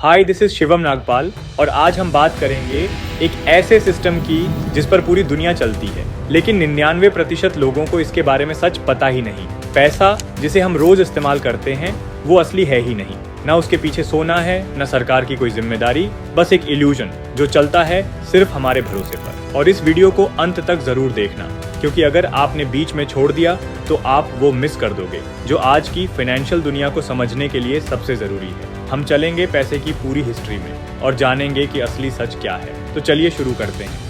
Hi, this is Shivam Nagpal और आज हम बात करेंगे एक ऐसे सिस्टम की जिस पर पूरी दुनिया चलती है, लेकिन 99% लोगों को इसके बारे में सच पता ही नहीं। पैसा जिसे हम रोज इस्तेमाल करते हैं वो असली है ही नहीं। ना उसके पीछे सोना है, ना सरकार की कोई जिम्मेदारी, बस एक इल्यूजन जो चलता है सिर्फ हमारे भरोसे पर। और इस वीडियो को अंत तक जरूर देखना, क्योंकि अगर आपने बीच में छोड़ दिया तो आप वो मिस कर दोगे जो आज की फाइनेंशियल दुनिया को समझने के लिए सबसे जरूरी है। हम चलेंगे पैसे की पूरी हिस्ट्री में और जानेंगे कि असली सच क्या है। तो चलिए शुरू करते हैं।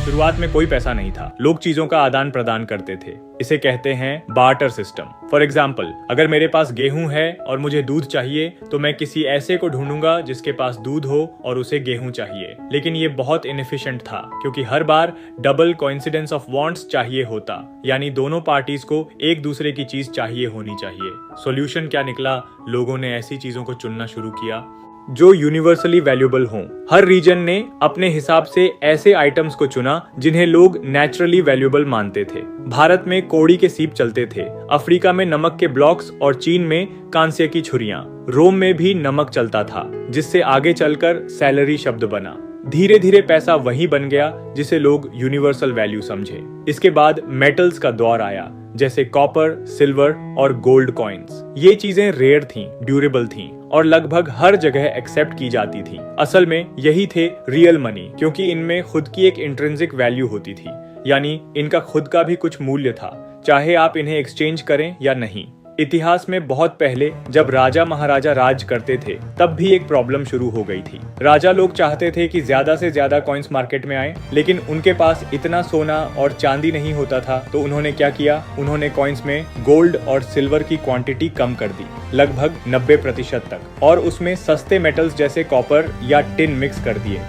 शुरुआत में कोई पैसा नहीं था, लोग चीजों का आदान प्रदान करते थे। इसे कहते हैं बार्टर सिस्टम। फॉर एग्जाम्पल, अगर मेरे पास गेहूं है और मुझे दूध चाहिए तो मैं किसी ऐसे को ढूंढूंगा जिसके पास दूध हो और उसे गेहूं चाहिए। लेकिन ये बहुत इनएफिशिएंट था, क्योंकि हर बार डबल कोइंसिडेंस ऑफ वांट्स चाहिए होता, यानी दोनों पार्टीज को एक दूसरे की चीज चाहिए होनी चाहिए। सॉल्यूशन क्या निकला? लोगों ने ऐसी चीजों को चुनना शुरू किया जो यूनिवर्सली वैल्यूएबल हों। हर रीजन ने अपने हिसाब से ऐसे आइटम्स को चुना जिन्हें लोग नेचुरली वैल्यूएबल मानते थे। भारत में कौड़ी के सीप चलते थे, अफ्रीका में नमक के ब्लॉक्स और चीन में कांस्य की छुरियां। रोम में भी नमक चलता था, जिससे आगे चलकर सैलरी शब्द बना। धीरे धीरे पैसा वही बन गया जिसे लोग यूनिवर्सल वैल्यू समझे। इसके बाद मेटल्स का दौर आया, जैसे कॉपर, सिल्वर और गोल्ड कॉइन्स। ये चीजें रेयर थीं, ड्यूरेबल थीं और लगभग हर जगह एक्सेप्ट की जाती थी। असल में यही थे रियल मनी, क्योंकि इनमें खुद की एक इंट्रिंसिक वैल्यू होती थी, यानी इनका खुद का भी कुछ मूल्य था, चाहे आप इन्हें एक्सचेंज करें या नहीं। इतिहास में बहुत पहले जब राजा महाराजा राज करते थे तब भी एक प्रॉब्लम शुरू हो गई थी। राजा लोग चाहते थे कि ज्यादा से ज्यादा कॉइन्स मार्केट में आए, लेकिन उनके पास इतना सोना और चांदी नहीं होता था। तो उन्होंने क्या किया? उन्होंने कॉइन्स में गोल्ड और सिल्वर की क्वांटिटी कम कर दी, लगभग 90% तक, और उसमें सस्ते मेटल्स जैसे कॉपर या टिन मिक्स कर दिए।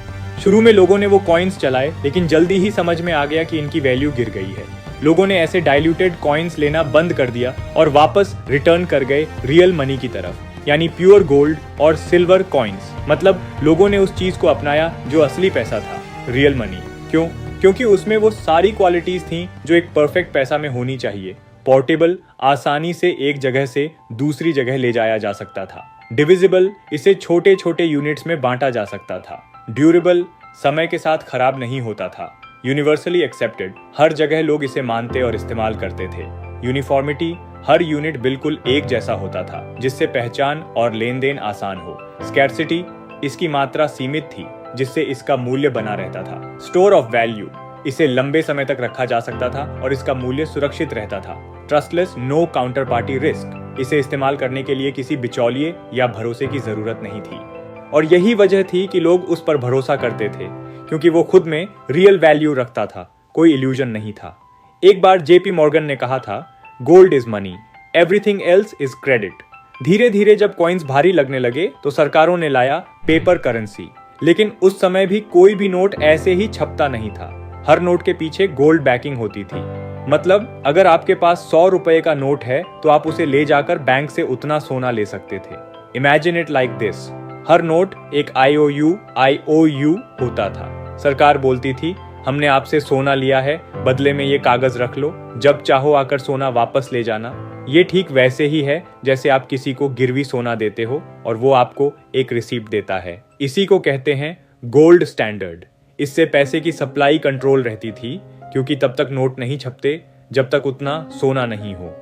शुरू में लोगों ने वो कॉइन्स चलाए, लेकिन जल्दी ही समझ में आ गया कि इनकी वैल्यू गिर गई है। लोगों ने ऐसे डाइल्यूटेड कॉइन्स लेना बंद कर दिया और वापस रिटर्न कर गए रियल मनी की तरफ, यानी प्योर गोल्ड और सिल्वर कॉइन्स। मतलब लोगों ने उस चीज को अपनाया जो असली पैसा था, रियल मनी। क्यों? क्योंकि उसमें वो सारी क्वालिटीज थी जो एक परफेक्ट पैसा में होनी चाहिए। पोर्टेबल, आसानी से एक जगह से दूसरी जगह ले जाया जा सकता था। डिविजिबल, इसे छोटे छोटे यूनिट्स में बांटा जा सकता था। ड्यूरेबल, समय के साथ खराब नहीं होता था। यूनिवर्सली एक्सेप्टेड, हर जगह लोग इसे मानते और इस्तेमाल करते थे। यूनिफॉर्मिटी, हर यूनिट बिल्कुल एक जैसा होता था, जिससे पहचान और लेन देन आसान हो। स्कैर्सिटी, इसकी मात्रा सीमित थी, जिससे इसका मूल्य बना रहता था। स्टोर ऑफ वैल्यू, इसे लंबे समय तक रखा जा सकता था और इसका मूल्य सुरक्षित रहता था। Trustless, no counter party risk, इसे इस्तेमाल करने के लिए किसी बिचौलिए या भरोसे की जरूरत नहीं थी। और यही वजह थी कि लोग उस पर भरोसा करते थे, क्योंकि वो खुद में रियल वैल्यू रखता था, कोई इल्यूजन नहीं था। एक बार जेपी मॉर्गन ने कहा था, gold is money, everything else is credit. धीरे धीरे जब कॉइन्स भारी लगने लगे तो सरकारों ने लाया पेपर करेंसी, लेकिन उस समय भी कोई भी नोट ऐसे ही छपता नहीं था। हर नोट के पीछे गोल्ड बैकिंग होती थी। मतलब अगर आपके पास 100 रुपए का नोट है तो आप उसे ले जाकर बैंक से उतना सोना ले सकते थे। Imagine it like this, her note एक IOU होता था। सरकार बोलती थी, हमने आपसे सोना लिया है, बदले में ये कागज रख लो, जब चाहो आकर सोना वापस ले जाना। ये ठीक वैसे ही है जैसे आप किसी को गिरवी सोना देते हो और वो आपको एक रिसीप्ट देता है। इसी को कहते हैं गोल्ड स्टैंडर्ड। इससे पैसे की सप्लाई कंट्रोल रहती थी, क्योंकि तब तक नोट नहीं छपते जब तक उतना सोना नहीं हो।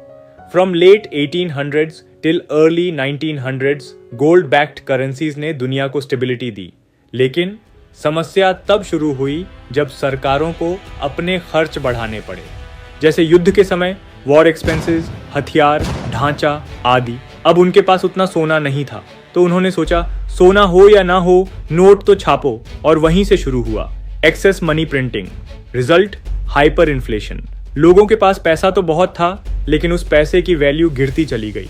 From late 1800s till early 1900s gold backed currencies ने दुनिया को स्टेबिलिटी दी। लेकिन समस्या तब शुरू हुई जब सरकारों को अपने खर्च बढ़ाने पड़े, जैसे युद्ध के समय वॉर एक्सपेंसेस, हथियार, ढांचा आदि। अब उनके पास उतना सोना नहीं था, तो उन्होंने सोचा सोना हो या ना हो, नोट तो छापो। और वहीं से शुरू हुआ excess money printing. Result, hyper inflation. लोगों के पास पैसा तो बहुत था, लेकिन उस पैसे की वैल्यू गिरती चली गई।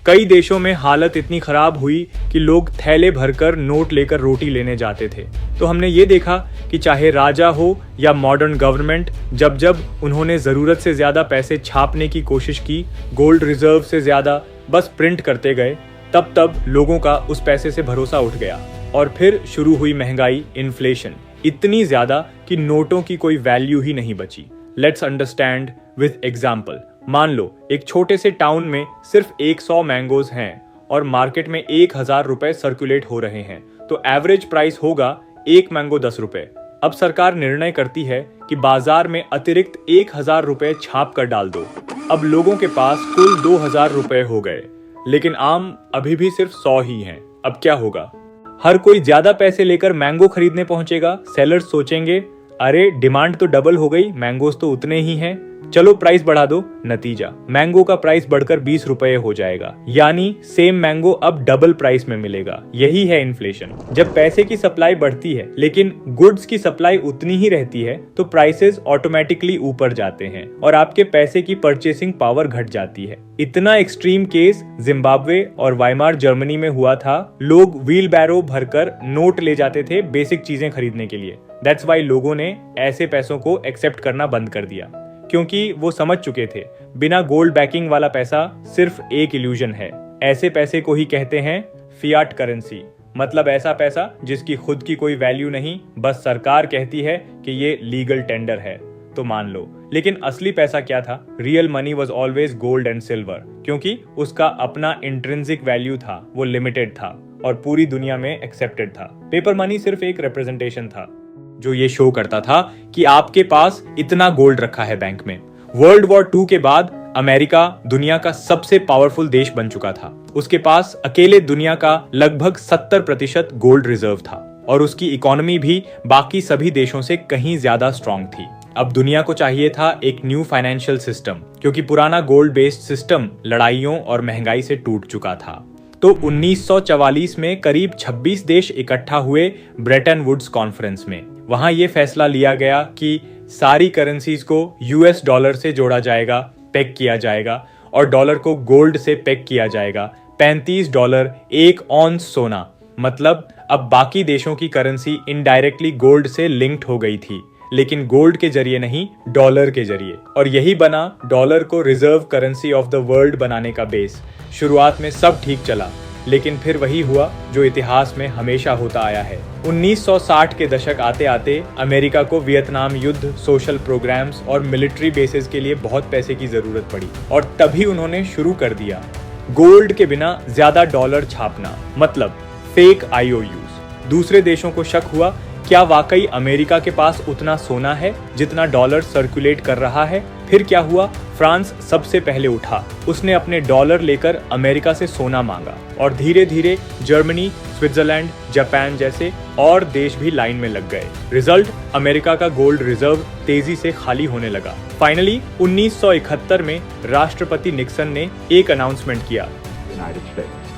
कई देशों में हालत इतनी खराब हुई कि लोग थैले भरकर नोट लेकर रोटी लेने जाते थे। तो हमने ये देखा कि चाहे राजा हो या मॉडर्न गवर्नमेंट, जब जब उन्होंने जरूरत से ज्यादा पैसे छापने की कोशिश की, गोल्ड रिजर्व से ज्यादा बस प्रिंट करते गए, तब तब लोगों का उस पैसे से भरोसा उठ गया और फिर शुरू हुई महंगाई, इन्फ्लेशन, इतनी ज्यादा कि नोटों की कोई वैल्यू ही नहीं बची। Let's understand with example. मान लो एक छोटे से टाउन में सिर्फ 100 मैंगोज हैं और मार्केट में 1000 रुपए सर्कुलेट हो रहे हैं, तो एवरेज प्राइस होगा एक मैंगो 10 रुपए। अब सरकार निर्णय करती है कि बाजार में अतिरिक्त 1000 रुपए छाप कर डाल दो। अब लोगों के पास कुल 2000 रुपए हो गए, लेकिन आम अभी भी सिर्फ 100 ही हैं। अब क्या होगा? हर कोई ज्यादा पैसे लेकर मैंगो खरीदने पहुंचेगा। सेलर्स सोचेंगे, अरे डिमांड तो डबल हो गई, मैंगोज तो उतने ही हैं, चलो प्राइस बढ़ा दो। नतीजा, मैंगो का प्राइस बढ़कर 20 रुपए हो जाएगा, यानी सेम मैंगो अब डबल प्राइस में मिलेगा। यही है इन्फ्लेशन। जब पैसे की सप्लाई बढ़ती है लेकिन गुड्स की सप्लाई उतनी ही रहती है, तो प्राइसेस ऑटोमेटिकली ऊपर जाते हैं और आपके पैसे की परचेसिंग पावर घट जाती है। इतना एक्सट्रीम केस जिम्बाब्वे और वाइमार जर्मनी में हुआ था। लोग व्हील बैरो भरकर नोट ले जाते थे बेसिक चीजें खरीदने के लिए। दैट्स वाई लोगों ने ऐसे पैसों को एक्सेप्ट करना बंद कर दिया, क्योंकि वो समझ चुके थे बिना गोल्ड बैकिंग वाला पैसा सिर्फ एक इल्यूजन है। ऐसे पैसे को ही कहते हैं फियाट करेंसी, मतलब ऐसा पैसा जिसकी खुद की कोई वैल्यू नहीं, बस सरकार कहती है कि ये लीगल टेंडर है तो मान लो। लेकिन असली पैसा क्या था? Real money was always gold and silver, क्योंकि उसका अपना इंट्रिंसिक वैल्यू था, वो लिमिटेड था और पूरी दुनिया में एक्सेप्टेड था। पेपर मनी सिर्फ एक रिप्रेजेंटेशन था जो ये शो करता था कि आपके पास इतना गोल्ड रखा है बैंक में। वर्ल्ड वॉर 2 के बाद अमेरिका दुनिया का सबसे पावरफुल देश बन चुका था। उसके पास अकेले दुनिया का लगभग 70% गोल्ड रिजर्व था और उसकी इकोनॉमी भी बाकी सभी देशों से कहीं ज्यादा स्ट्रांग थी। अब दुनिया को चाहिए था एक न्यू फाइनेंशियल सिस्टम, क्योंकि पुराना गोल्ड बेस्ड सिस्टम लड़ाइयों और महंगाई से टूट चुका था। तो 1944 में करीब 26 देश इकट्ठा हुए ब्रेटन वुड्स कॉन्फ्रेंस में। वहां ये फैसला लिया गया कि सारी करेंसीज को यूएस डॉलर से जोड़ा जाएगा, पेग किया जाएगा और डॉलर को गोल्ड से पेग किया जाएगा। $35 एक ऑन्स सोना, मतलब अब बाकी देशों की करेंसी इनडायरेक्टली गोल्ड से लिंक्ड हो गई थी, लेकिन गोल्ड के जरिए नहीं, डॉलर के जरिए। और यही बना डॉलर को reserve currency of the world बनाने का बेस। शुरुआत में सब ठीक चला, लेकिन फिर वही हुआ जो इतिहास में हमेशा होता आया है। 1960 के दशक आते आते अमेरिका को वियतनाम युद्ध, सोशल प्रोग्राम्स और मिलिट्री बेसिस के लिए बहुत पैसे की जरूरत पड़ी और तभी उन्होंने शुरू कर दिया गोल्ड के बिना ज्यादा डॉलर छापना, मतलब फेक IOUs। दूसरे देशों को शक हुआ, क्या वाकई अमेरिका के पास उतना सोना है जितना डॉलर सर्कुलेट कर रहा है? फिर क्या हुआ? फ्रांस सबसे पहले उठा। उसने अपने डॉलर लेकर अमेरिका से सोना मांगा और धीरे धीरे जर्मनी, स्विट्जरलैंड, जापान जैसे और देश भी लाइन में लग गए। रिजल्ट, अमेरिका का गोल्ड रिजर्व तेजी से खाली होने लगा। फाइनली 1971 में राष्ट्रपति निक्सन ने एक अनाउंसमेंट किया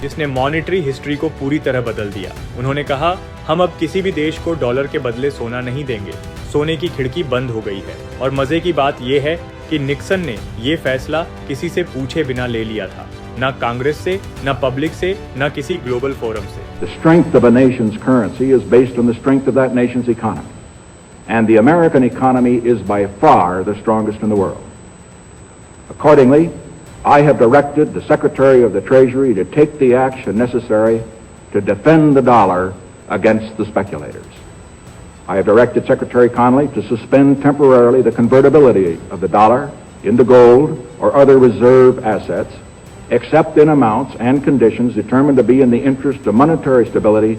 जिसने मॉनेटरी हिस्ट्री को पूरी तरह बदल दिया। उन्होंने कहा, हम अब किसी भी देश को डॉलर के बदले सोना नहीं देंगे। सोने की खिड़की बंद हो गई है। और मजे की बात यह है कि निक्सन ने ये फैसला किसी से पूछे बिना ले लिया था, ना कांग्रेस से, ना पब्लिक से, ना किसी ग्लोबल फोरम से। The strength of a nation's currency is based on the strength of that nation's economy. And the American economy is by far the strongest in the world. Accordingly, I have directed the Secretary of the Treasury to take the action necessary to defend the dollar against the speculators. I have directed Secretary Connally to suspend temporarily the convertibility of the dollar into gold or other reserve assets, except in amounts and conditions determined to be in the interest of monetary stability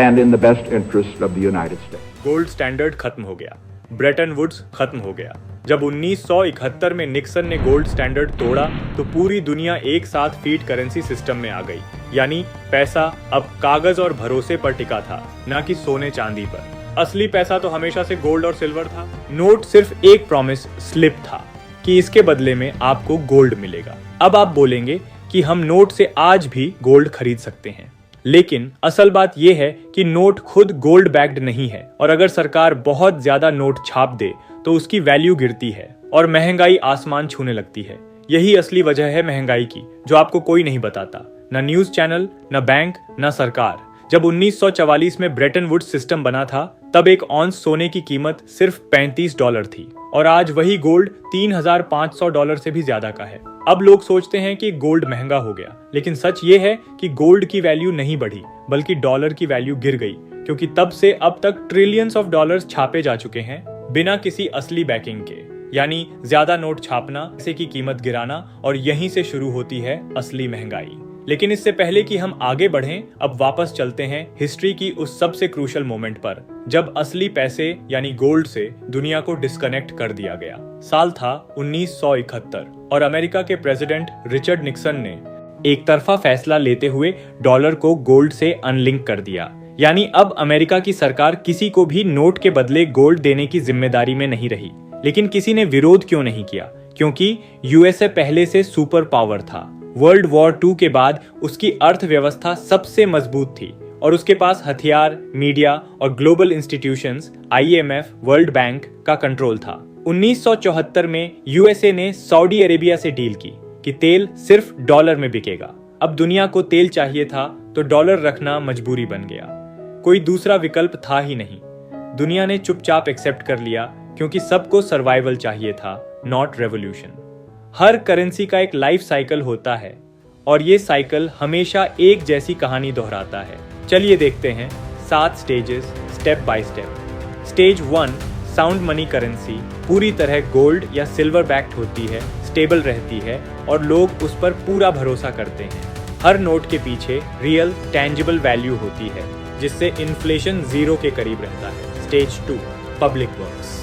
and in the best interest of the United States. Gold standard खत्म हो गया, Bretton Woods खत्म हो गया। जब 1971 में Nixon ने gold standard तोड़ा तो पूरी दुनिया एक साथ फीट करेंसी सिस्टम में आ गई, यानी पैसा अब कागज और भरोसे पर टिका था, ना कि सोने चांदी पर। असली पैसा तो हमेशा से गोल्ड और सिल्वर था। नोट सिर्फ एक प्रॉमिस स्लिप था कि इसके बदले में आपको गोल्ड मिलेगा। अब आप बोलेंगे कि हम नोट से आज भी गोल्ड खरीद सकते हैं, लेकिन असल बात यह है कि नोट खुद गोल्ड बैक्ड नहीं है और अगर सरकार बहुत ज्यादा नोट छाप दे तो उसकी वैल्यू गिरती है और महंगाई आसमान छूने लगती है। यही असली वजह है महंगाई की, जो आपको कोई नहीं बताता, ना न्यूज चैनल, ना बैंक, ना सरकार। जब 1944 में ब्रेटन वुड्स सिस्टम बना था तब एक ऑन्स सोने की कीमत सिर्फ $35 थी और आज वही गोल्ड $3,500 से भी ज्यादा का है। अब लोग सोचते हैं कि गोल्ड महंगा हो गया, लेकिन सच ये है कि गोल्ड की वैल्यू नहीं बढ़ी बल्कि डॉलर की वैल्यू गिर गई, क्योंकि तब से अब तक ट्रिलियंस ऑफ डॉलर्स छापे जा चुके हैं बिना किसी असली बैकिंग के। यानी ज्यादा नोट छापना, पैसे की कीमत गिराना, और यहीं से शुरू होती है असली महंगाई। लेकिन इससे पहले कि हम आगे बढ़ें, अब वापस चलते हैं हिस्ट्री की उस सबसे क्रूशल मोमेंट पर जब असली पैसे यानी गोल्ड से दुनिया को डिस्कनेक्ट कर दिया गया। साल था 1971 और अमेरिका के प्रेसिडेंट रिचर्ड निक्सन ने एक तरफा फैसला लेते हुए डॉलर को गोल्ड से अनलिंक कर दिया। यानी अब अमेरिका की सरकार किसी को भी नोट के बदले गोल्ड देने की जिम्मेदारी में नहीं रही। लेकिन किसी ने विरोध क्यों नहीं किया? क्योंकि यूएसए पहले से सुपर पावर था। वर्ल्ड वॉर 2 के बाद उसकी अर्थव्यवस्था सबसे मजबूत थी और उसके पास हथियार, मीडिया और global institutions, IMF, world bank का कंट्रोल था। 1974 में यूएसए ने सऊदी अरेबिया से डील की कि तेल सिर्फ डॉलर में बिकेगा। अब दुनिया को तेल चाहिए था तो डॉलर रखना मजबूरी बन गया। कोई दूसरा विकल्प था ही नहीं। दुनिया ने चुपचाप एक्सेप्ट कर लिया क्योंकि सबको सर्वाइवल चाहिए था, नॉट रेवोल्यूशन। हर करेंसी का एक लाइफ साइकिल होता है और ये साइकिल हमेशा एक जैसी कहानी दोहराता है। चलिए देखते हैं 7 stages step by step. Stage 1, sound money currency पूरी तरह गोल्ड या सिल्वर बैक्ड होती है, स्टेबल रहती है और लोग उस पर पूरा भरोसा करते हैं। हर नोट के पीछे रियल टेंजिबल वैल्यू होती है जिससे इन्फ्लेशन 0 के करीब रहता है। Stage 2, public works.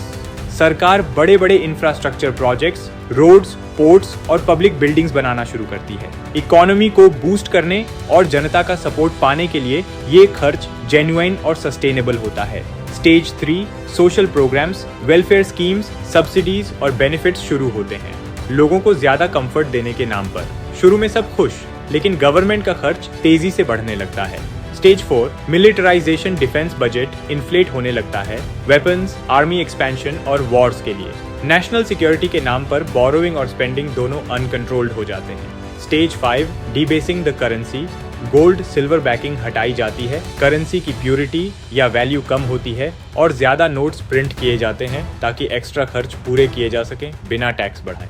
सरकार बड़े बड़े इंफ्रास्ट्रक्चर प्रोजेक्ट्स, रोड्स, पोर्ट्स और पब्लिक बिल्डिंग्स बनाना शुरू करती है। इकोनॉमी को बूस्ट करने और जनता का सपोर्ट पाने के लिए ये खर्च जेन्युइन और सस्टेनेबल होता है। Stage 3, social programmes, welfare schemes, subsidies और बेनिफिट्स शुरू होते हैं लोगों को ज्यादा कंफर्ट देने के नाम पर। शुरू में सब खुश, लेकिन गवर्नमेंट का खर्च तेजी से बढ़ने लगता है। Stage 4, militarisation, defence budget inflate होने लगता है, वेपन्स, आर्मी एक्सपेंशन और वॉर्स के लिए। नेशनल सिक्योरिटी के नाम पर बोरोइंग और स्पेंडिंग दोनों अनकंट्रोल्ड हो जाते हैं। Stage 5, debasing the currency. Gold silver backing हटाई जाती है, करेंसी की प्योरिटी या वैल्यू कम होती है और ज्यादा नोट्स प्रिंट किए जाते हैं ताकि एक्स्ट्रा खर्च पूरे किए जा सकें बिना टैक्स बढ़ाए।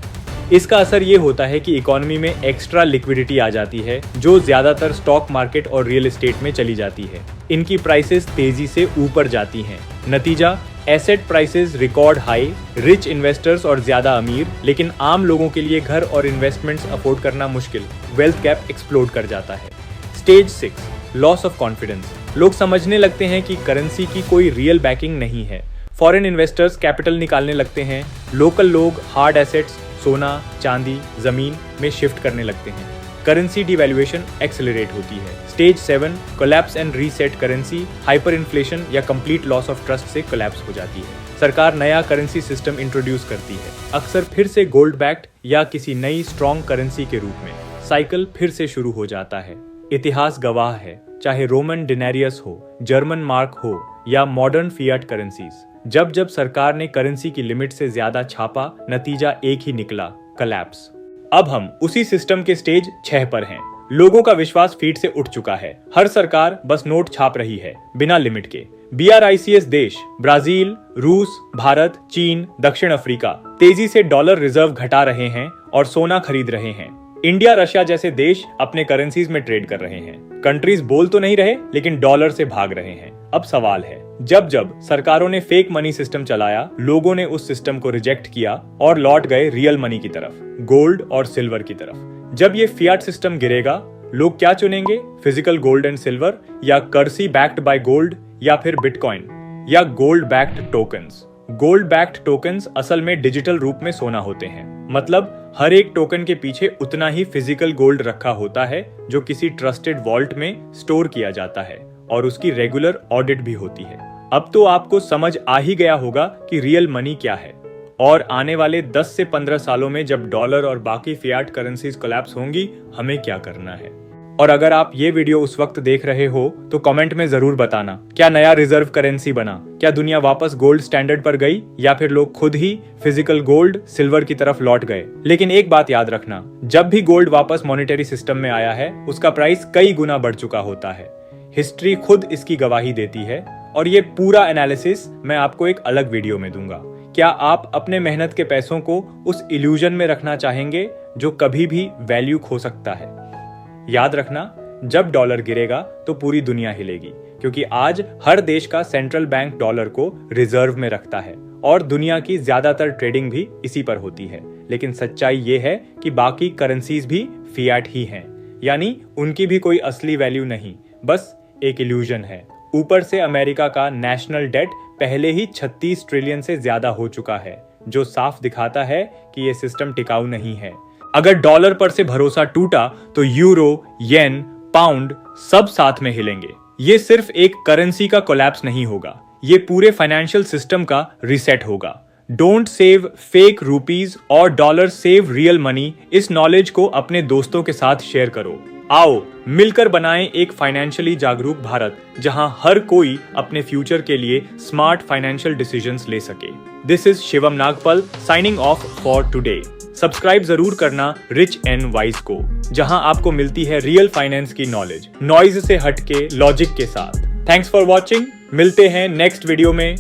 इसका असर ये होता है कि इकोनॉमी में एक्स्ट्रा लिक्विडिटी आ जाती है जो ज्यादातर स्टॉक मार्केट और रियल एस्टेट में चली जाती है। इनकी प्राइसेस तेजी से ऊपर जाती हैं। नतीजा, asset prices record high, rich investors और ज्यादा अमीर, लेकिन आम लोगों के लिए घर और इन्वेस्टमेंट्स अफोर्ड करना मुश्किल। वेल्थ गैप एक्सप्लोड कर जाता है। Stage 6, loss of confidence. लोग समझने लगते हैं कि करेंसी की कोई रियल बैकिंग नहीं है। फॉरेन इन्वेस्टर्स कैपिटल निकालने लगते हैं। लोकल लोग हार्ड एसेट्स, सोना, चांदी, जमीन में शिफ्ट करने लगते हैं। करेंसी डिवैल्यूएशन एक्सेलरेट होती है। Stage 7, collapse and reset currency. Hyper inflation या कंप्लीट लॉस ऑफ ट्रस्ट से कोलैप्स हो जाती है। सरकार नया करेंसी सिस्टम इंट्रोड्यूस करती है, अक्सर फिर से गोल्ड बैक्ड या किसी नई स्ट्रॉन्ग करेंसी के रूप में। साइकिल फिर से शुरू हो जाता है। इतिहास गवाह है, चाहे रोमन डिनेरियस हो, जर्मन मार्क हो या मॉडर्न फियाट करेंसीज, जब जब सरकार ने करेंसी की लिमिट से ज्यादा छापा, नतीजा एक ही निकला, कोलैप्स। अब हम उसी सिस्टम के स्टेज 6 पर हैं। लोगों का विश्वास फीट से उठ चुका है। हर सरकार बस नोट छाप रही है बिना लिमिट के। BRICS देश ब्राजील, रूस, भारत, चीन, दक्षिण अफ्रीका तेजी से डॉलर रिजर्व घटा रहे हैं और सोना खरीद रहे हैं। इंडिया, रशिया जैसे देश अपने करेंसीज में ट्रेड कर रहे हैं। कंट्रीज बोल तो नहीं रहे, लेकिन डॉलर से भाग रहे हैं। अब सवाल है, जब जब सरकारों ने फेक मनी सिस्टम चलाया, लोगों ने उस सिस्टम को रिजेक्ट किया और लौट गए रियल मनी की तरफ, गोल्ड और सिल्वर की तरफ। जब ये फियाट सिस्टम गिरेगा, लोग क्या चुनेंगे? फिजिकल गोल्ड एंड सिल्वर, या करेंसी बैक्ड बाय गोल्ड, या फिर बिटकॉइन, या gold backed tokens. Gold backed tokens असल में डिजिटल रूप में सोना होते हैं। मतलब हर एक टोकन के पीछे उतना ही फिजिकल गोल्ड रखा होता है जो किसी ट्रस्टेड वॉल्ट में स्टोर किया जाता है और उसकी रेगुलर ऑडिट भी होती है। अब तो आपको समझ आ ही गया होगा कि रियल मनी क्या है और आने वाले 10 से 15 सालों में जब डॉलर और बाकी फियाट करेंसीज कोलैप्स होंगी, हमें क्या करना है। और अगर आप ये वीडियो उस वक्त देख रहे हो तो कमेंट में जरूर बताना, क्या नया रिजर्व करेंसी बना? क्या दुनिया वापस गोल्ड स्टैंडर्ड पर गई, या फिर लोग खुद ही फिजिकल गोल्ड सिल्वर की तरफ लौट गए? लेकिन एक बात याद रखना, जब भी गोल्ड वापस मॉनेटरी सिस्टम में आया है, उसका प्राइस कई गुना बढ़ चुका होता है। हिस्ट्री खुद इसकी गवाही देती है और ये पूरा एनालिसिस मैं आपको एक अलग वीडियो में दूंगा। क्या आप अपने मेहनत के पैसों को उस इल्यूजन में रखना चाहेंगे जो कभी भी वैल्यू खो सकता है? याद रखना, जब डॉलर गिरेगा तो पूरी दुनिया हिलेगी, क्योंकि आज हर देश का सेंट्रल बैंक डॉलर को रिजर्व में रखता है और दुनिया की ज्यादातर ट्रेडिंग भी इसी पर होती है। लेकिन सच्चाई ये है कि बाकी करेंसीज भी फिएट ही हैं, यानी उनकी भी कोई असली वैल्यू नहीं, बस एक इल्यूजन है। ऊपर से अमेरिका का नेशनल डेट पहले ही 36 ट्रिलियन से ज्यादा हो चुका है, जो साफ दिखाता है कि ये सिस्टम टिकाऊ नहीं है। अगर डॉलर पर से भरोसा टूटा तो यूरो, येन, पाउंड सब साथ में हिलेंगे। ये सिर्फ एक करेंसी का कोलैप्स नहीं होगा, ये पूरे फाइनेंशियल सिस्टम का रीसेट होगा। डोंट सेव फेक रुपीज और डॉलर, सेव रियल मनी। इस नॉलेज को अपने दोस्तों के साथ शेयर करो। आओ मिलकर बनाएं एक फाइनेंशियली जागरूक भारत, जहां हर कोई अपने फ्यूचर के लिए स्मार्ट फाइनेंशियल डिसीजंस ले सके। This is Shivam Nagpal signing off for today. Subscribe जरूर करना रिच एंड वाइज को, जहां आपको मिलती है रियल फाइनेंस की नॉलेज, नॉइज से हटके लॉजिक के साथ। Thanks for watching. मिलते हैं नेक्स्ट वीडियो में।